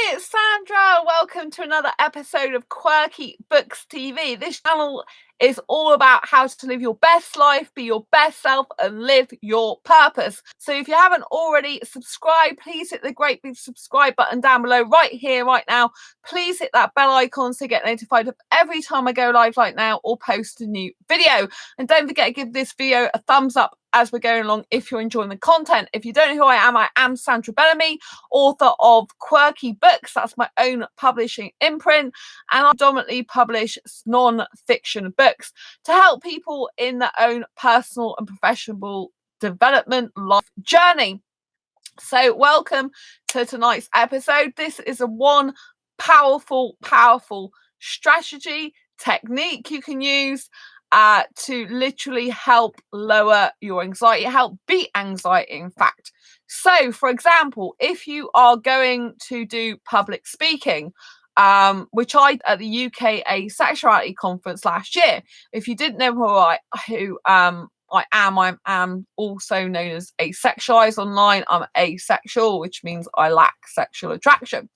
Hi, it's Sandra. Welcome to another episode of Quirky Books TV. This channel is all about how to live your best life, be your best self, and live your purpose. So if you haven't already subscribed, please hit the great big subscribe button down below right here, right now. Please hit that bell icon so you get notified of every time I go live like now or post a new video. And don't forget to give this video a thumbs up as we're going along if you're enjoying the content. If you don't know who I am Sandra Bellamy, author of Quirky Books. That's my own publishing imprint, and I predominantly publish non-fiction books to help people in their own personal and professional development life journey. So welcome to tonight's episode. This is one powerful strategy technique you can use to literally help lower your anxiety, help beat anxiety, in fact. So, for example, if you are going to do public speaking, which I did at the UK Asexuality conference last year. If you didn't know who I am also known as asexualized online. I'm asexual, which means I lack sexual attraction.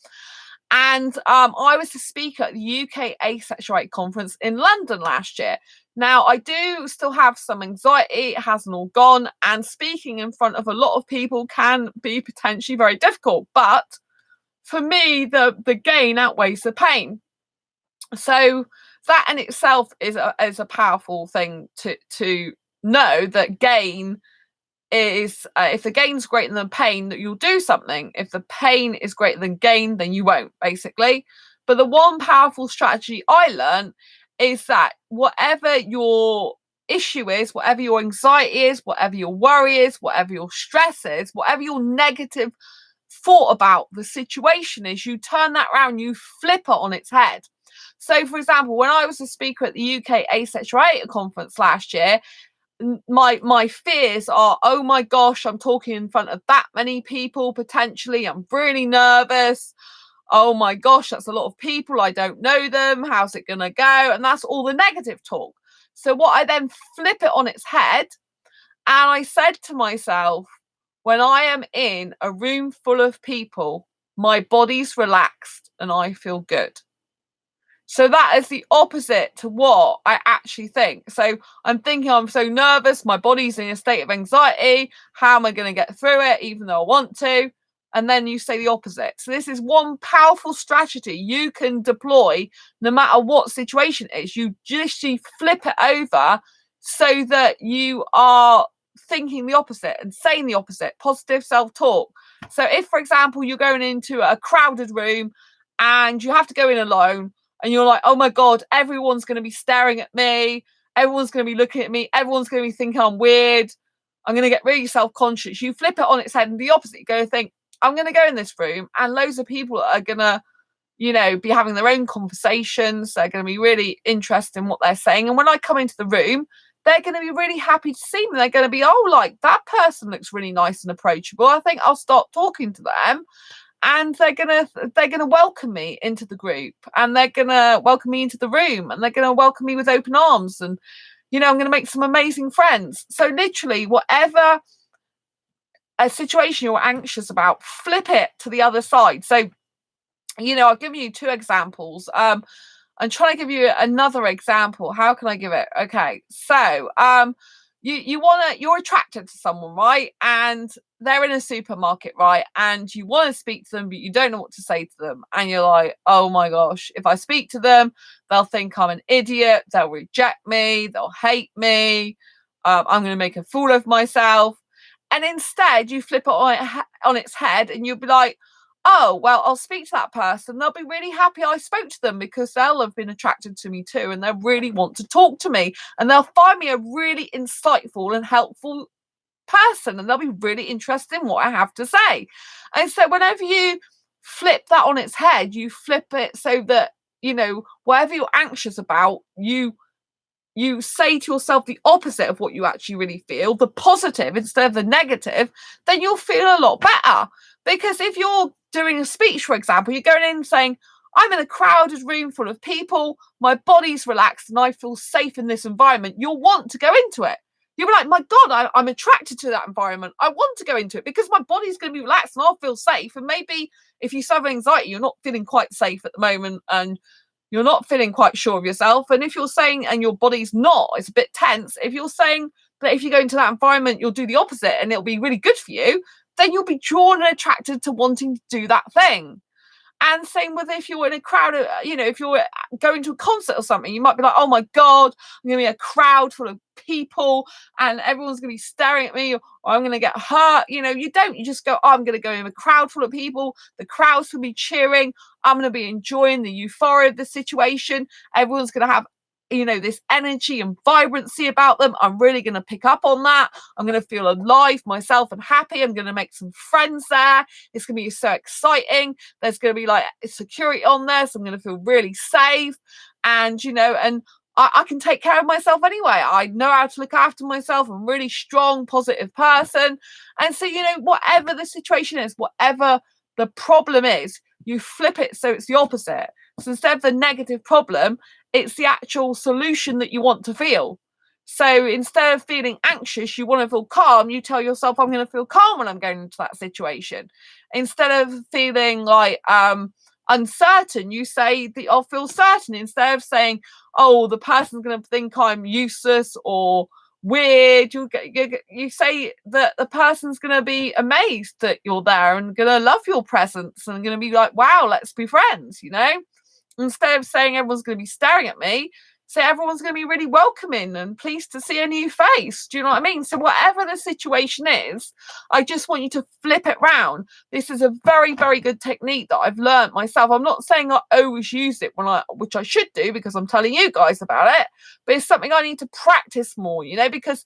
And I was the speaker at the UK Asexuality conference in London last year. Now, I do still have some anxiety. It hasn't all gone. And speaking in front of a lot of people can be potentially very difficult. But for me, the gain outweighs the pain. So that in itself is a powerful thing to know, that gain is if the gain's greater than pain, that you'll do something. If the pain is greater than gain, then you won't, basically. But the one powerful strategy I learned is that whatever your issue is, whatever your anxiety is, whatever your worry is, whatever your stress is, whatever your negative thought about the situation is, you turn that around, you flip it on its head. So, for example, when I was a speaker at the UK Asexuality conference last year, my fears are, oh my gosh, I'm talking in front of that many people potentially. I'm really nervous. Oh my gosh, that's a lot of people. I don't know them. How's it going to go? And that's all the negative talk. So what I then flip it on its head, and I said to myself, when I am in a room full of people, my body's relaxed and I feel good. So that is the opposite to what I actually think. So I'm thinking I'm so nervous, my body's in a state of anxiety. How am I going to get through it, even though I want to? And then you say the opposite. So this is one powerful strategy you can deploy no matter what situation it is. You just flip it over so that you are thinking the opposite and saying the opposite, positive self-talk. So if, for example, you're going into a crowded room and you have to go in alone, and you're like, oh my God, everyone's going to be staring at me. Everyone's going to be looking at me. Everyone's going to be thinking I'm weird. I'm going to get really self-conscious. You flip it on its head and the opposite. You go think, I'm going to go in this room and loads of people are going to, be having their own conversations. They're going to be really interested in what they're saying. And when I come into the room, they're going to be really happy to see me. They're going to be, oh, like that person looks really nice and approachable. I think I'll start talking to them. And they're gonna welcome me into the group, and they're gonna welcome me into the room, and they're gonna welcome me with open arms, and I'm gonna make some amazing friends. So literally, whatever a situation you're anxious about, flip it to the other side. So, I've given you two examples. I'm trying to give you another example. How can I give it? Okay, so you're attracted to someone, right? And they're in a supermarket, right? And you want to speak to them, but you don't know what to say to them. And you're like, oh my gosh, if I speak to them, they'll think I'm an idiot. They'll reject me. They'll hate me. I'm going to make a fool of myself. And instead, you flip it on its head and you'll be like, oh, well, I'll speak to that person. They'll be really happy I spoke to them because they'll have been attracted to me too. And they'll really want to talk to me. And they'll find me a really insightful and helpful person. And they'll be really interested in what I have to say. And so whenever you flip that on its head, you flip it so that, whatever you're anxious about, you say to yourself the opposite of what you actually really feel, the positive instead of the negative, then you'll feel a lot better. Because if you're doing a speech, for example, you're going in saying, I'm in a crowded room full of people, my body's relaxed and I feel safe in this environment, you'll want to go into it. you'll be like, my God, I'm attracted to that environment. I want to go into it because my body's going to be relaxed and I'll feel safe. And maybe if you suffer anxiety, you're not feeling quite safe at the moment and you're not feeling quite sure of yourself. And if you're saying, and your body's not, it's a bit tense, if you're saying that if you go into that environment, you'll do the opposite and it'll be really good for you, then you'll be drawn and attracted to wanting to do that thing. And same with if you're in a crowd, if you're going to a concert or something, you might be like, oh my God, I'm going to be a crowd full of people and everyone's going to be staring at me or I'm going to get hurt. You don't, you just go, oh, I'm going to go in a crowd full of people. The crowds will be cheering. I'm going to be enjoying the euphoria of the situation. Everyone's going to have this energy and vibrancy about them. I'm really going to pick up on that. I'm going to feel alive myself and happy. I'm going to make some friends there. It's going to be so exciting. There's going to be like security on there. So I'm going to feel really safe. And, and I can take care of myself anyway. I know how to look after myself. I'm a really strong, positive person. And so, whatever the situation is, whatever the problem is, you flip it so it's the opposite. So instead of the negative problem, it's the actual solution that you want to feel. So instead of feeling anxious, you want to feel calm. You tell yourself, I'm going to feel calm when I'm going into that situation. Instead of feeling like uncertain, you say that I'll feel certain. Instead of saying, oh, the person's going to think I'm useless or weird, you say that the person's going to be amazed that you're there and going to love your presence and going to be like, wow, let's be friends, Instead of saying everyone's going to be staring at me, say everyone's going to be really welcoming and pleased to see a new face. Do you know what I mean? So whatever the situation is, I just want you to flip it round. This is a very, very good technique that I've learned myself. I'm not saying I always use it which I should do because I'm telling you guys about it, but it's something I need to practice more, because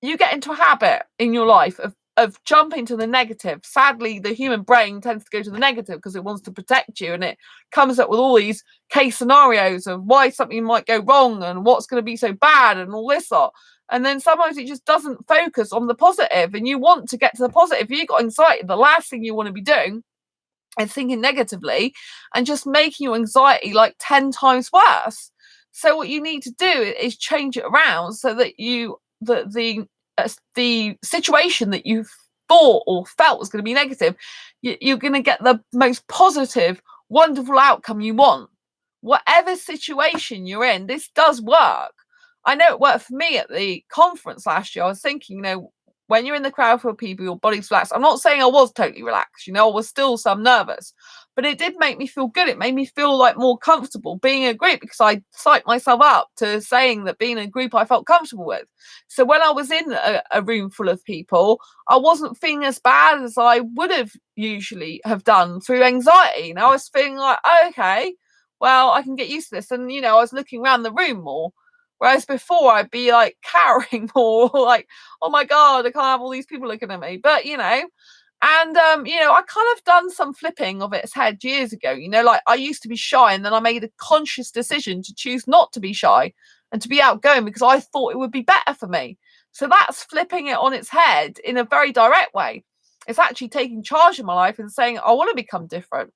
you get into a habit in your life of jumping to the negative. Sadly, the human brain tends to go to the negative because it wants to protect you, and it comes up with all these case scenarios of why something might go wrong and what's going to be so bad and all this lot. And then sometimes it just doesn't focus on the positive, and you want to get to the positive. If you've got anxiety, the last thing you want to be doing is thinking negatively and just making your anxiety like 10 times worse. So what you need to do is change it around so that the situation that you thought or felt was going to be negative, you're going to get the most positive, wonderful outcome you want. Whatever situation you're in, this does work. I know it worked for me at the conference last year. I was thinking, when you're in the crowd full of people, your body's relaxed. I'm not saying I was totally relaxed, I was still some nervous, but it did make me feel good. It made me feel like more comfortable being in a group because I psyched myself up to saying that being in a group I felt comfortable with. So when I was in a room full of people, I wasn't feeling as bad as I would have usually have done through anxiety. I was feeling like, oh, okay, well, I can get used to this. And, I was looking around the room more. Whereas before I'd be like cowering more, like, oh my God, I can't have all these people looking at me. But, I kind of done some flipping of its head years ago, like I used to be shy and then I made a conscious decision to choose not to be shy and to be outgoing because I thought it would be better for me. So that's flipping it on its head in a very direct way. It's actually taking charge of my life and saying, I want to become different.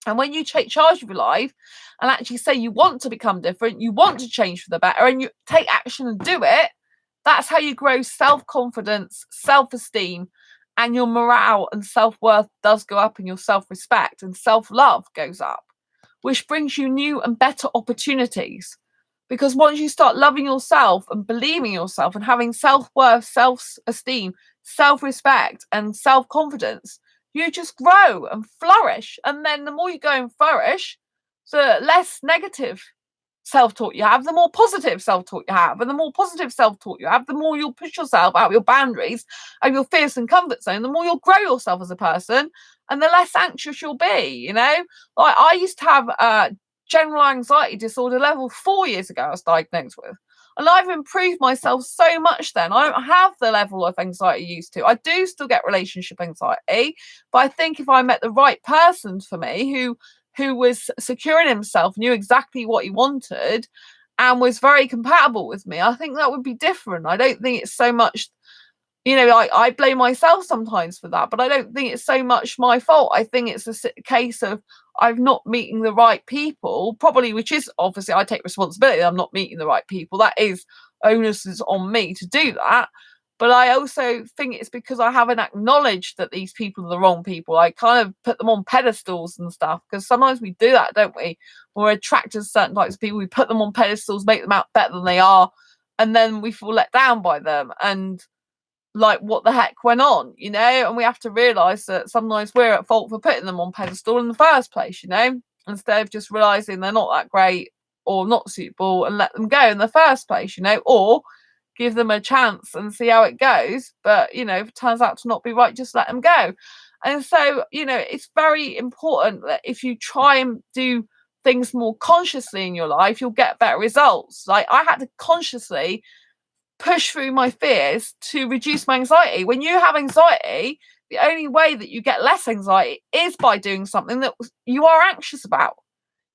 And when you take charge of your life and actually say you want to become different, you want to change for the better, and you take action and do it, that's how you grow self-confidence, self-esteem, and your morale and self-worth does go up, and your self-respect and self-love goes up, which brings you new and better opportunities. Because once you start loving yourself and believing yourself and having self-worth, self-esteem, self-respect, and self-confidence, you just grow and flourish. And then the more you go and flourish, the less negative self-talk you have, the more positive self-talk you have. And the more positive self-talk you have, the more you'll push yourself out of your boundaries, of your fears and comfort zone, the more you'll grow yourself as a person and the less anxious you'll be, Like I used to have general anxiety disorder level 4 years ago I was diagnosed with. And I've improved myself so much then. I don't have the level of anxiety I used to. I do still get relationship anxiety, but I think if I met the right person for me who was secure in himself, knew exactly what he wanted, and was very compatible with me, I think that would be different. I don't think it's so much, I blame myself sometimes for that, but I don't think it's so much my fault. I think it's a case of I'm not meeting the right people, probably, which is obviously I take responsibility. I'm not meeting the right people. That is onus is on me to do that. But I also think it's because I haven't acknowledged that these people are the wrong people. I kind of put them on pedestals and stuff, because sometimes we do that, don't we? We're attracted to certain types of people. We put them on pedestals, make them out better than they are, and then we feel let down by them. And like, what the heck went on, you know? And we have to realise that sometimes we're at fault for putting them on pedestal in the first place, you know? Instead of just realising they're not that great or not suitable and let them go in the first place, you know? Or give them a chance and see how it goes. But, you know, if it turns out to not be right, just let them go. And so, you know, it's very important that if you try and do things more consciously in your life, you'll get better results. Like, I had to consciously push through my fears to reduce my anxiety. When you have anxiety, the only way that you get less anxiety is by doing something that you are anxious about.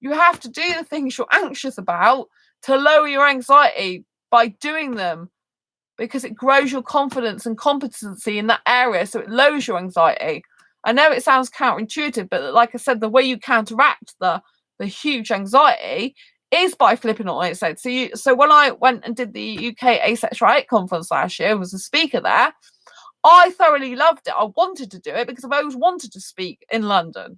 You have to do the things you're anxious about to lower your anxiety by doing them, because it grows your confidence and competency in that area, so it lowers your anxiety. I know it sounds counterintuitive, but like I said, the way you counteract the huge anxiety is by flipping it on its head. So when I went and did the UK Asexual conference last year and was a speaker there, I thoroughly loved it. I wanted to do it because I've always wanted to speak in London,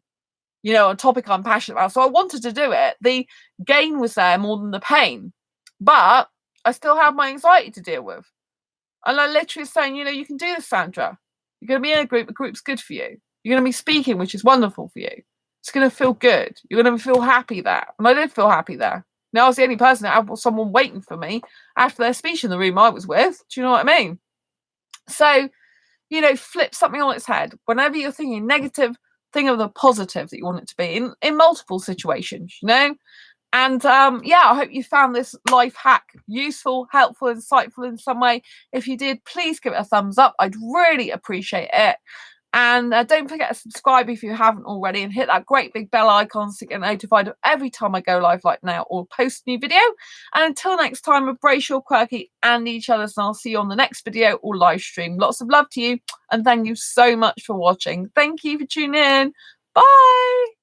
you know, a topic I'm passionate about. So I wanted to do it. The gain was there more than the pain, but I still have my anxiety to deal with. And I literally was saying, you know, you can do this, Sandra. You're going to be in a group. The group's good for you. You're going to be speaking, which is wonderful for you. It's going to feel good. You're going to feel happy there. And I did feel happy there. Now I was the only person that had someone waiting for me after their speech in the room I was with. Do you know what I mean? So, you know, flip something on its head. Whenever you're thinking negative, think of the positive that you want it to be in multiple situations, you know? And yeah, I hope you found this life hack useful, helpful, insightful in some way. If you did, please give it a thumbs up. I'd really appreciate it. And don't forget to subscribe if you haven't already, and hit that great big bell icon so you get notified of every time I go live like now or post a new video. And until next time, embrace your quirky and each other's, and I'll see you on the next video or live stream. Lots of love to you, and thank you so much for watching. Thank you for tuning in. Bye.